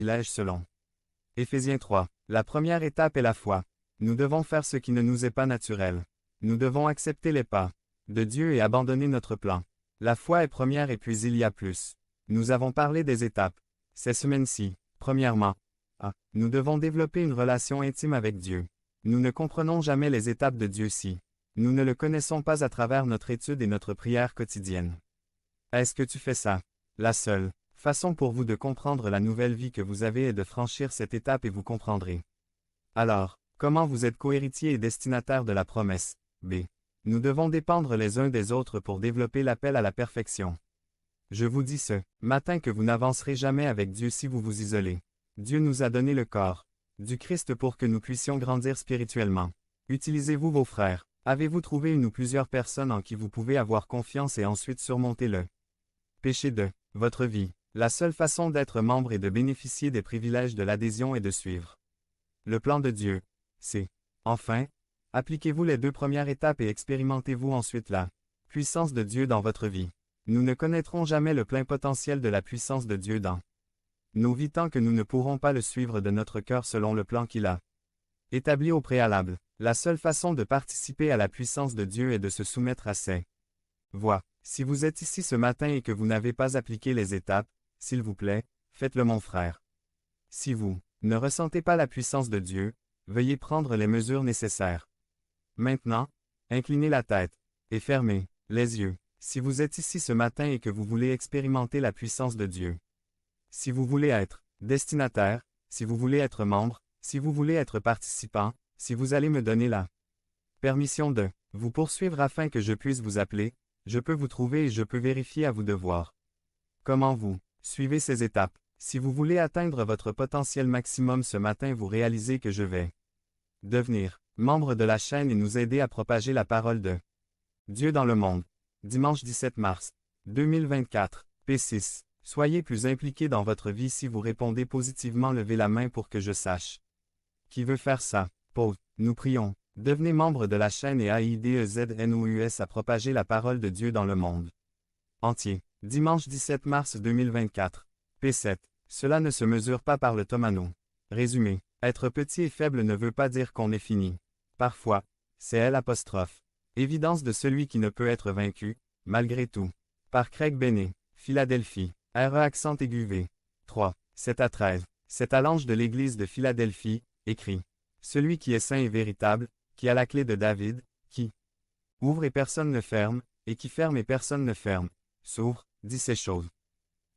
privilèges selon Éphésiens 3. La première étape est la foi. Nous devons faire ce qui ne nous est pas naturel. Nous devons accepter les pas de Dieu et abandonner notre plan. La foi est première et puis il y a plus. Nous avons parlé des étapes. Ces semaines-ci, premièrement, nous devons développer une relation intime avec Dieu. Nous ne comprenons jamais les étapes de Dieu si nous ne le connaissons pas à travers notre étude et notre prière quotidienne. Est-ce que tu fais ça? La seule façon pour vous de comprendre la nouvelle vie que vous avez est de franchir cette étape et vous comprendrez. Alors, comment vous êtes cohéritier et destinataire de la promesse? B. Nous devons dépendre les uns des autres pour développer l'appel à la perfection. Je vous dis ce matin que vous n'avancerez jamais avec Dieu si vous vous isolez. Dieu nous a donné le corps du Christ pour que nous puissions grandir spirituellement. Utilisez-vous vos frères. Avez-vous trouvé une ou plusieurs personnes en qui vous pouvez avoir confiance et ensuite surmonter le péché de votre vie? La seule façon d'être membre et de bénéficier des privilèges de l'adhésion est de suivre le plan de Dieu. C'est, enfin, appliquez-vous les 2 premières étapes et expérimentez-vous ensuite la puissance de Dieu dans votre vie. Nous ne connaîtrons jamais le plein potentiel de la puissance de Dieu dans nos vies tant que nous ne pourrons pas le suivre de notre cœur selon le plan qu'il a établi au préalable. La seule façon de participer à la puissance de Dieu est de se soumettre à ses voies. Si vous êtes ici ce matin et que vous n'avez pas appliqué les étapes, s'il vous plaît, faites-le mon frère. Si vous ne ressentez pas la puissance de Dieu, veuillez prendre les mesures nécessaires. Maintenant, inclinez la tête et fermez les yeux. Si vous êtes ici ce matin et que vous voulez expérimenter la puissance de Dieu. Si vous voulez être destinataire, si vous voulez être membre, si vous voulez être participant, si vous allez me donner la permission de vous poursuivre afin que je puisse vous appeler, je peux vous trouver et je peux vérifier à vous de voir comment vous suivez ces étapes. Si vous voulez atteindre votre potentiel maximum ce matin, vous réalisez que je vais devenir membre de la chaîne et nous aider à propager la parole de Dieu dans le monde. Dimanche 17 mars 2024, P6. Soyez plus impliqués dans votre vie si vous répondez positivement. Levez la main pour que je sache qui veut faire ça. Paul, nous prions. Devenez membre de la chaîne et aidez-nous à propager la parole de Dieu dans le monde entier. Dimanche 17 mars 2024. P7. Cela ne se mesure pas par le tomano. Résumé. Être petit et faible ne veut pas dire qu'on est fini. Parfois, c'est L'. Évidence de celui qui ne peut être vaincu, malgré tout. Par Craig Bennett. Philadelphie. RE accent aigu V. 3. 7-13. C'est à l'ange de l'église de Philadelphie, écrit. Celui qui est saint et véritable, qui a la clé de David, qui ouvre et personne ne ferme, et qui ferme et personne ne ferme, s'ouvre, dit ces choses.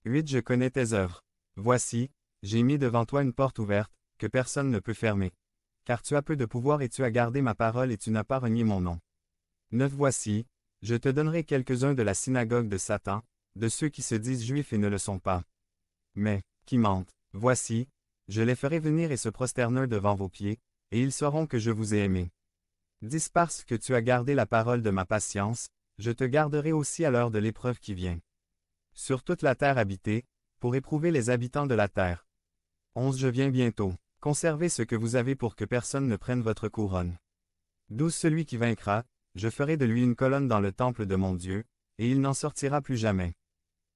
8. Je connais tes œuvres. Voici, j'ai mis devant toi une porte ouverte, que personne ne peut fermer. Car tu as peu de pouvoir et tu as gardé ma parole et tu n'as pas renié mon nom. 9. Voici, je te donnerai quelques-uns de la synagogue de Satan, de ceux qui se disent juifs et ne le sont pas, mais qui mentent. Voici, je les ferai venir et se prosterner devant vos pieds, et ils sauront que je vous ai aimé. 10. Parce que tu as gardé la parole de ma patience, je te garderai aussi à l'heure de l'épreuve qui vient. Sur toute la terre habitée, pour éprouver les habitants de la terre. 11. Je viens bientôt. Conservez ce que vous avez pour que personne ne prenne votre couronne. 12. Celui qui vaincra, je ferai de lui une colonne dans le temple de mon Dieu, et il n'en sortira plus jamais.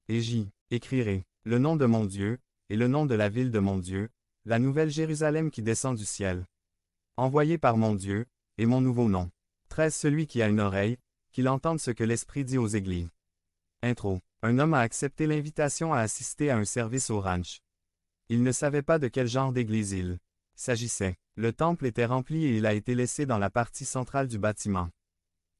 Et j'y écrirai le nom de mon Dieu, et le nom de la ville de mon Dieu, la nouvelle Jérusalem qui descend du ciel. Envoyé par mon Dieu, et mon nouveau nom. 13. Celui qui a une oreille, qu'il entende ce que l'Esprit dit aux églises. Intro. Un homme a accepté l'invitation à assister à un service au ranch. Il ne savait pas de quel genre d'église il s'agissait. Le temple était rempli et il a été laissé dans la partie centrale du bâtiment.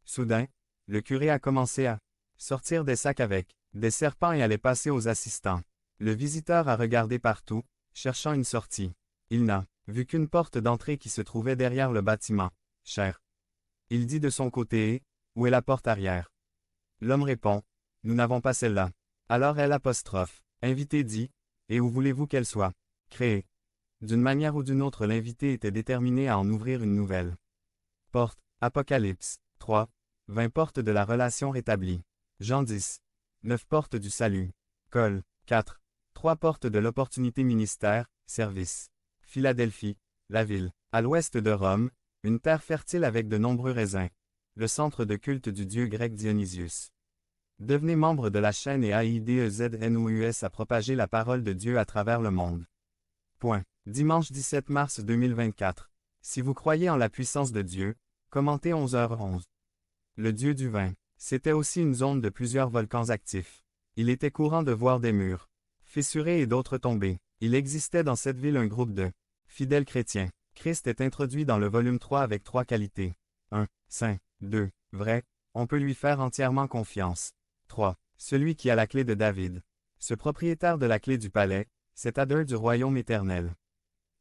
Soudain, le curé a commencé à sortir des sacs avec des serpents et à les passer aux assistants. Le visiteur a regardé partout, cherchant une sortie. Il n'a vu qu'une porte d'entrée qui se trouvait derrière le bâtiment. Cher. Il dit de son côté, où est la porte arrière? L'homme répond, nous n'avons pas celle-là. Alors L'. Invité dit, et où voulez-vous qu'elle soit créée? D'une manière ou d'une autre l'invité était déterminé à en ouvrir une nouvelle porte. Apocalypse 3. 20 portes de la relation rétablie. Jean 10. 9 portes du salut. Col. 4. 3 portes de l'opportunité ministère, service. Philadelphie, la ville. À l'ouest de Rome, une terre fertile avec de nombreux raisins. Le centre de culte du dieu grec Dionysius. Devenez membre de la chaîne et aidez-nous à propager la parole de Dieu à travers le monde Point. Dimanche 17 mars 2024. Si vous croyez en la puissance de Dieu, commentez 11h11. Le dieu du vin. C'était aussi une zone de plusieurs volcans actifs. Il était courant de voir des murs fissurés et d'autres tombés. Il existait dans cette ville un groupe de fidèles chrétiens. Christ est introduit dans le volume 3 avec 3 qualités. 1. Saint. 2. Vrai. On peut lui faire entièrement confiance. 3. Celui qui a la clé de David. Ce propriétaire de la clé du palais, c'est Adeur du royaume éternel.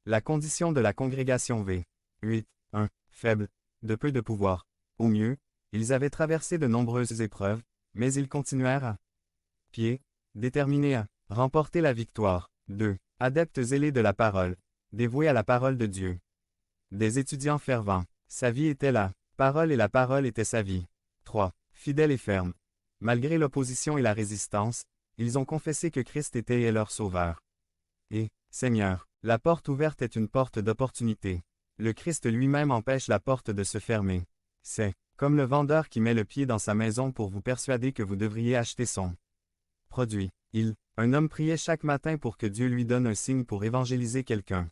La condition de la congrégation v. 8. 1. Faible. De peu de pouvoir. Au mieux, ils avaient traversé de nombreuses épreuves, mais ils continuèrent à pied, déterminés à remporter la victoire. 2. Adeptes zélés de la parole, dévoués à la parole de Dieu. Des étudiants fervents. Sa vie était la parole et la parole était sa vie. 3. Fidèles et fermes. Malgré l'opposition et la résistance, ils ont confessé que Christ était et est leur sauveur. Et, Seigneur, la porte ouverte est une porte d'opportunité. Le Christ lui-même empêche la porte de se fermer. C'est comme le vendeur qui met le pied dans sa maison pour vous persuader que vous devriez acheter son produit. Un homme priait chaque matin pour que Dieu lui donne un signe pour évangéliser quelqu'un.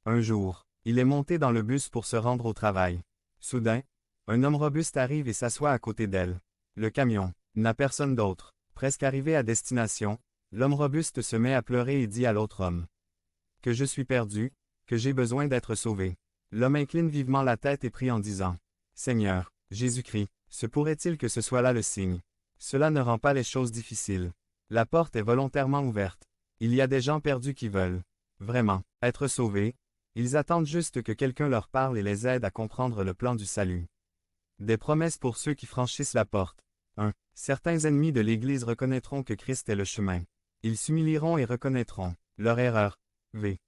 Un jour, il est monté dans le bus pour se rendre au travail. Soudain, un homme robuste arrive et s'assoit à côté d'elle. Le camion n'a personne d'autre. Presque arrivé à destination, l'homme robuste se met à pleurer et dit à l'autre homme que je suis perdu, que j'ai besoin d'être sauvé. L'homme incline vivement la tête et prie en disant « Seigneur, Jésus-Christ, se pourrait-il que ce soit là le signe? Cela ne rend pas les choses difficiles. La porte est volontairement ouverte. Il y a des gens perdus qui veulent vraiment être sauvés. Ils attendent juste que quelqu'un leur parle et les aide à comprendre le plan du salut. Des promesses pour ceux qui franchissent la porte. 1. Certains ennemis de l'Église reconnaîtront que Christ est le chemin. Ils s'humilieront et reconnaîtront leur erreur. V.